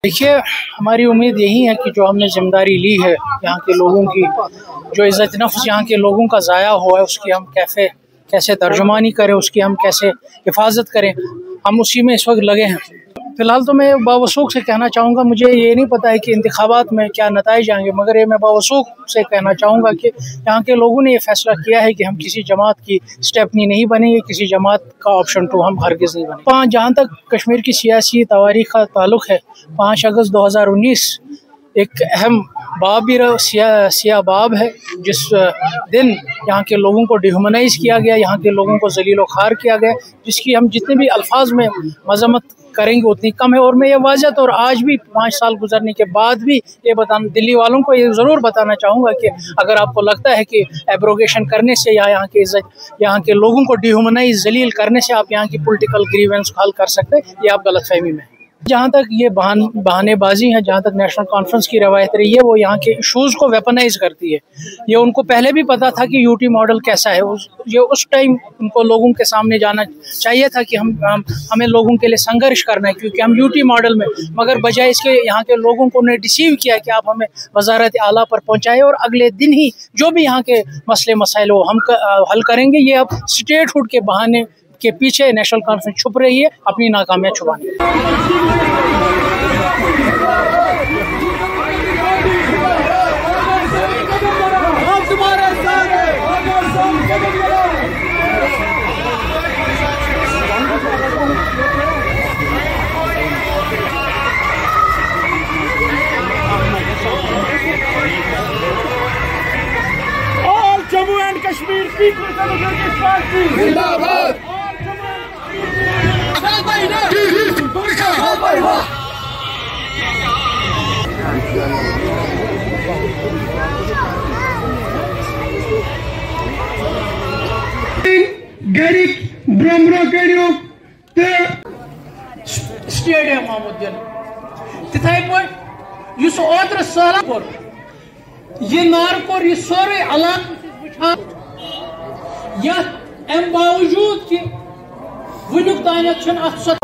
देखिए, हमारी उम्मीद यही है कि जो हमने जिम्मेदारी ली है यहाँ के लोगों की, जो इज़्ज़त नफ्स यहाँ के लोगों का ज़ाया हुआ है, उसकी हम कैसे तर्जुमानी करें, उसकी हम कैसे हिफाजत करें, हम उसी में इस वक्त लगे हैं। फ़िलहाल तो मैं बावसूख से कहना चाहूँगा, मुझे ये नहीं पता है कि इंतखाबात में क्या नताइज आएंगे, मगर ये मैं बावसूख से कहना चाहूँगा कि यहाँ के लोगों ने ये फ़ैसला किया है कि हम किसी जमात की स्टेपनी नहीं बनेंगे, किसी जमात का ऑप्शन 2 हम हरगिज़ नहीं बनेंगे। जहाँ तक कश्मीर की सियासी तारीख़ का ताल्लुक़ है, 5 अगस्त 2019 एक अहम बाब भी सिया बाब है, जिस दिन यहाँ के लोगों को डिह्यूमनाइज किया गया, यहाँ के लोगों को ज़लील व ख़ार किया गया, जिसकी हम जितने भी अल्फाज में मज़म्मत करेंगे उतनी कम है। और मैं ये वाज़ह और आज भी 5 साल गुजरने के बाद भी ये दिल्ली वालों को ये ज़रूर बताना चाहूँगा कि अगर आपको लगता है कि एब्रोगेशन करने से या यहाँ की इज़्ज़त, यहाँ के लोगों को डिह्यूमनाइज ज़लील करने से आप यहाँ की पॉलिटिकल ग्रीवेंस हल कर सकते हैं, ये आप गलतफहमी में। जहाँ तक ये बहानेबाजी है, जहाँ तक नेशनल कॉन्फ्रेंस की रवायत रही है, वो यहाँ के इशूज़ को वेपनाइज करती है। ये उनको पहले भी पता था कि यूटी मॉडल कैसा है, उस टाइम उनको लोगों के सामने जाना चाहिए था कि हमें लोगों के लिए संघर्ष करना है, क्योंकि हम यूटी मॉडल में, मगर बजाय इसके यहाँ के लोगों को उन्हें डिसीव किया कि आप हमें वजारत आला पर पहुँचाए और अगले दिन ही जो भी यहाँ के मसले मसाइल हो हम हल करेंगे। ये अब स्टेटहुड के बहाने के पीछे नेशनल कॉन्फ्रेंस छुप रही है अपनी नाकामियाँ छुपाने। All Jammu and Kashmir People's Democratic Party Zindabad. Garik Brahmra kariyo te stadium आमुद्दीन तिथाई पट युस ओत्र साला कोर ये नार कोर ये सोरे अलाका या एम बावजूद कि वुनुक तानत छन अक्सर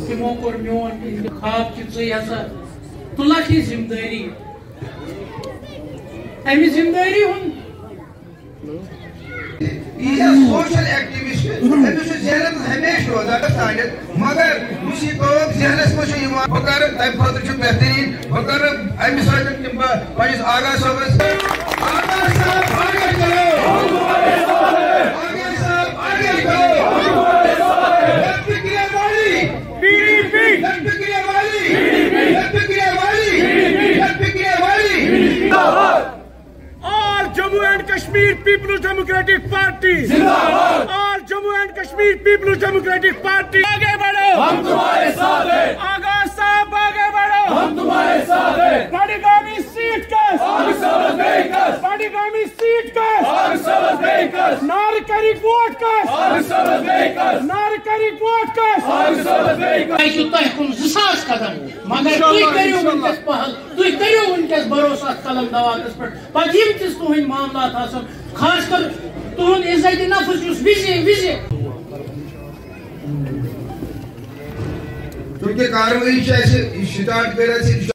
तिमो कोर मोन इंतखाब कि तुला की जिम्मेदारी अमी जिम्मेदारी हुन सोशल एक्टिविस्ट जहन हमेशा रोजान मगर जहनस मगर तम खुद बेहतरीन कर अमिस आगा Sobers Jammu and Kashmir People's Democratic Party Zindabad. All Jammu and Kashmir People's Democratic Party आगे बढ़ो, हम तुम्हारे साथ हैं। आगा साहब आगे बढ़ो, हम तुम्हारे साथ हैं। Padigami seat कस, Service Makers, Padigami seat कस, Service Makers, Narkarik vote कस, Service Makers, Narkarik vote कस, Service Makers। आई तो तुम 2000 कदम मगर तुई करियो उनके पहल, तुई करियो उनके भरोसा कलम दवातस पर पजिम तिस तुहिन मामला था सब खास कर तुहन इज्जत नफ्स युस विजय चूंकि कार्रवाई स्टार्ट कर